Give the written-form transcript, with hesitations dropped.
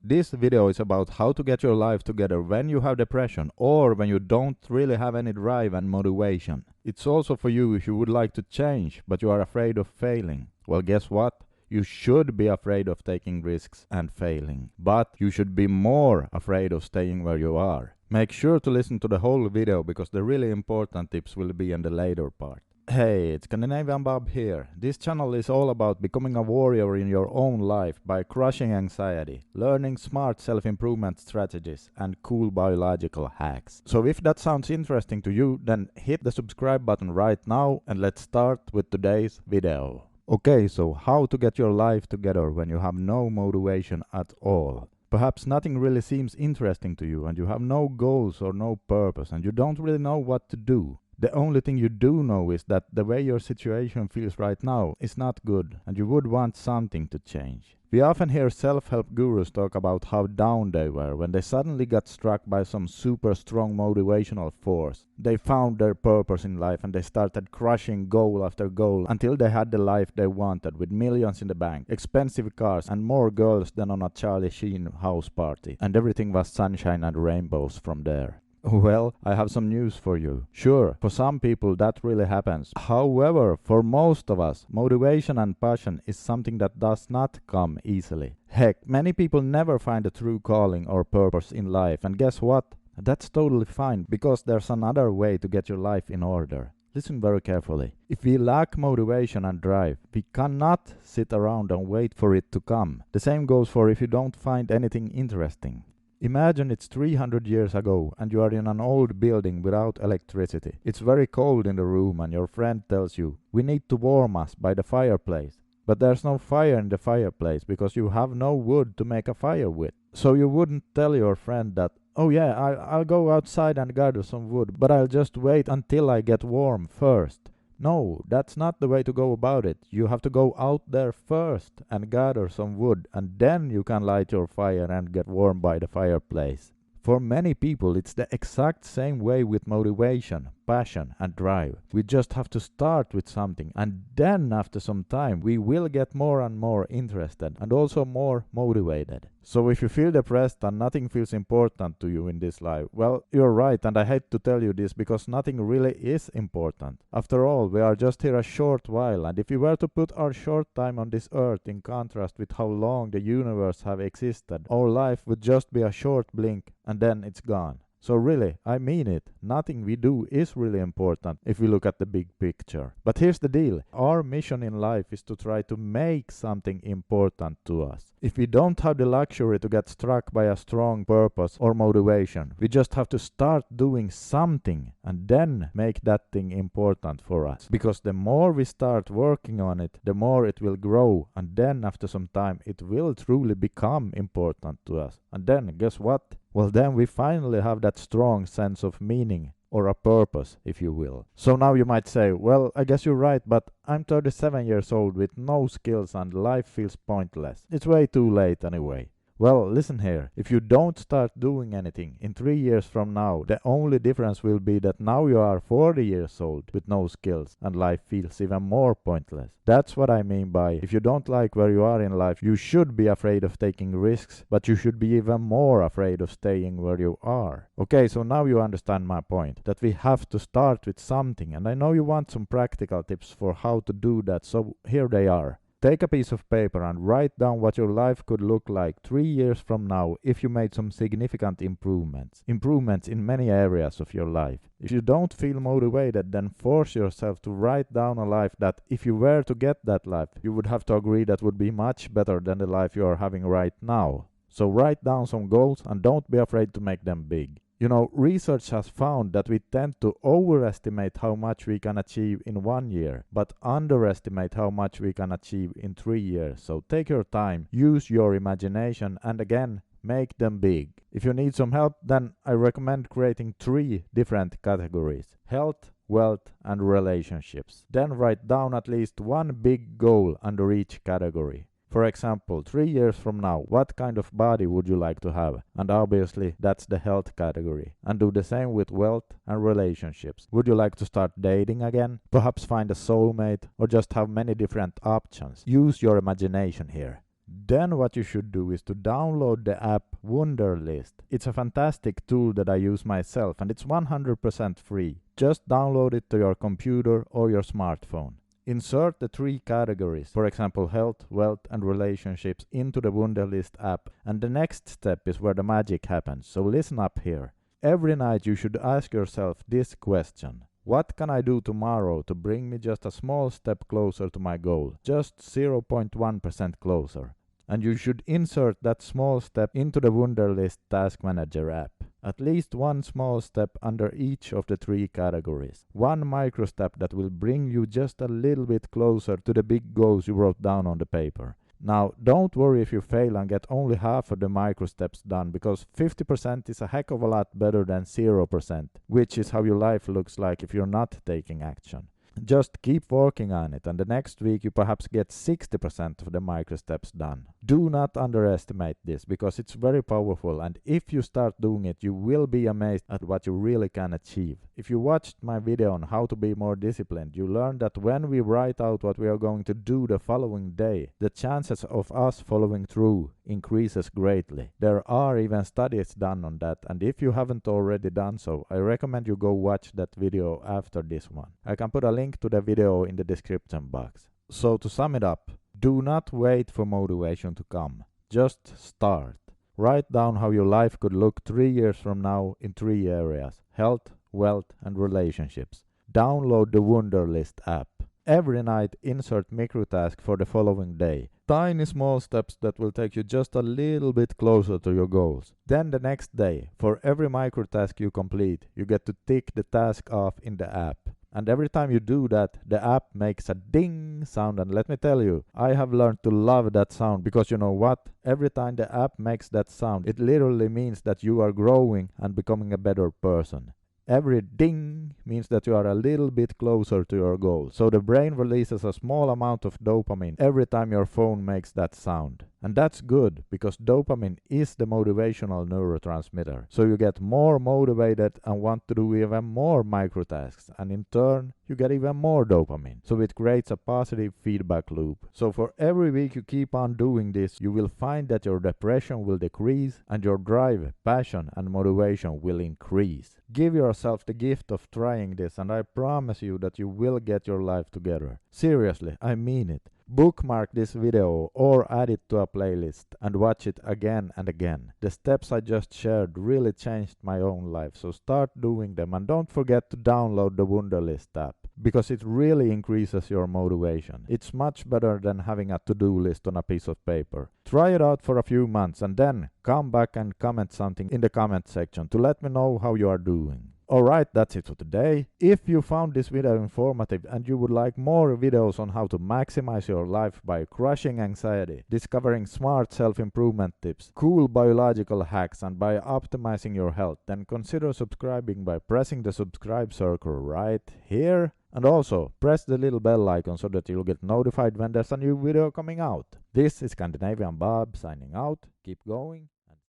This video is about how to get your life together when you have depression or when you don't really have any drive and motivation. It's also for you if you would like to change but you are afraid of failing. Well, guess what? You should be afraid of taking risks and failing, but you should be more afraid of staying where you are. Make sure to listen to the whole video because the really important tips will be in the later part. Hey, it's Scandinavian Bob here. This channel is all about becoming a warrior in your own life by crushing anxiety, learning smart self-improvement strategies, and cool biological hacks. So if that sounds interesting to you, then hit the subscribe button right now and let's start with today's video. Okay, so how to get your life together when you have no motivation at all. Perhaps nothing really seems interesting to you and you have no goals or no purpose and you don't really know what to do. The only thing you do know is that the way your situation feels right now is not good and you would want something to change. We often hear self-help gurus talk about how down they were when they suddenly got struck by some super strong motivational force. They found their purpose in life and they started crushing goal after goal until they had the life they wanted with millions in the bank, expensive cars and more girls than on a Charlie Sheen house party. And everything was sunshine and rainbows from there. Well, I have some news for you. Sure, for some people that really happens. However, for most of us, motivation and passion is something that does not come easily. Heck, many people never find a true calling or purpose in life, and guess what? That's totally fine, because there's another way to get your life in order. Listen very carefully. If we lack motivation and drive, we cannot sit around and wait for it to come. The same goes for if you don't find anything interesting. Imagine it's 300 years ago and you are in an old building without electricity. It's very cold in the room and your friend tells you, "We need to warm us by the fireplace." But there's no fire in the fireplace because you have no wood to make a fire with. So you wouldn't tell your friend that, "Oh yeah, I'll go outside and gather some wood, but I'll just wait until I get warm first." No, that's not the way to go about it. You have to go out there first and gather some wood, and then you can light your fire and get warm by the fireplace. For many people, it's the exact same way with motivation, passion, and drive. We just have to start with something, and then after some time, we will get more and more interested and also more motivated. So if you feel depressed and nothing feels important to you in this life, well, you're right, and I hate to tell you this because nothing really is important. After all, we are just here a short while, and if we were to put our short time on this earth in contrast with how long the universe have existed, our life would just be a short blink and then it's gone. So really, I mean it, nothing we do is really important if we look at the big picture. But here's the deal, our mission in life is to try to make something important to us. If we don't have the luxury to get struck by a strong purpose or motivation, we just have to start doing something and then make that thing important for us. Because the more we start working on it, the more it will grow, and then after some time it will truly become important to us. And then, guess what? Well, then we finally have that strong sense of meaning, or a purpose, if you will. So now you might say, well, I guess you're right, but I'm 37 years old with no skills and life feels pointless. It's way too late anyway. Well, listen here, if you don't start doing anything, in 3 years from now, the only difference will be that now you are 40 years old with no skills and life feels even more pointless. That's what I mean by, if you don't like where you are in life, you should be afraid of taking risks, but you should be even more afraid of staying where you are. Okay, so now you understand my point, that we have to start with something, and I know you want some practical tips for how to do that, so here they are. Take a piece of paper and write down what your life could look like 3 years from now if you made some significant improvements. Improvements in many areas of your life. If you don't feel motivated, then force yourself to write down a life that, if you were to get that life, you would have to agree that would be much better than the life you are having right now. So write down some goals and don't be afraid to make them big. You know, research has found that we tend to overestimate how much we can achieve in 1 year, but underestimate how much we can achieve in 3 years. So take your time, use your imagination, and again, make them big. If you need some help, then I recommend creating 3 different categories: health, wealth, and relationships. Then write down at least one big goal under each category. For example, 3 years from now, what kind of body would you like to have? And obviously, that's the health category. And do the same with wealth and relationships. Would you like to start dating again? Perhaps find a soulmate, or just have many different options? Use your imagination here. Then what you should do is to download the app Wunderlist. It's a fantastic tool that I use myself and it's 100% free. Just download it to your computer or your smartphone. Insert the 3 categories, for example health, wealth and relationships, into the Wunderlist app, and the next step is where the magic happens, so listen up here. Every night you should ask yourself this question: what can I do tomorrow to bring me just a small step closer to my goal, just 0.1% closer? And you should insert that small step into the Wunderlist Task Manager app. At least one small step under each of the 3 categories. One micro step that will bring you just a little bit closer to the big goals you wrote down on the paper. Now, don't worry if you fail and get only half of the micro steps done, because 50% is a heck of a lot better than 0%, which is how your life looks like if you're not taking action. Just keep working on it, and the next week you perhaps get 60% of the micro steps done. Do not underestimate this, because it's very powerful, and if you start doing it, you will be amazed at what you really can achieve. If you watched my video on how to be more disciplined, you learned that when we write out what we are going to do the following day, the chances of us following through increases greatly. There are even studies done on that, and if you haven't already done so, I recommend you go watch that video after this one. I can put a link to the video in the description box. So to sum it up, do not wait for motivation to come. Just start. Write down how your life could look 3 years from now in 3 areas: health, wealth and relationships. Download the Wunderlist app. Every night insert microtask for the following day. Tiny small steps that will take you just a little bit closer to your goals. Then the next day, for every microtask you complete, you get to tick the task off in the app. And every time you do that, the app makes a ding sound, and let me tell you, I have learned to love that sound, because you know what? Every time the app makes that sound, it literally means that you are growing and becoming a better person. Every ding means that you are a little bit closer to your goal. So the brain releases a small amount of dopamine every time your phone makes that sound. And that's good, because dopamine is the motivational neurotransmitter. So you get more motivated and want to do even more microtasks, and in turn you get even more dopamine. So it creates a positive feedback loop. So for every week you keep on doing this, you will find that your depression will decrease and your drive, passion and motivation will increase. Give yourself the gift of trying this, and I promise you that you will get your life together. Seriously, I mean it. Bookmark this video or add it to a playlist and watch it again and again. The steps I just shared really changed my own life, so start doing them, and don't forget to download the Wunderlist app, because it really increases your motivation. It's much better than having a to-do list on a piece of paper. Try it out for a few months and then come back and comment something in the comment section to let me know how you are doing. Alright, that's it for today. If you found this video informative and you would like more videos on how to maximize your life by crushing anxiety, discovering smart self-improvement tips, cool biological hacks and by optimizing your health, then consider subscribing by pressing the subscribe circle right here. And also, press the little bell icon so that you'll get notified when there's a new video coming out. This is Scandinavian Bob signing out. Keep going.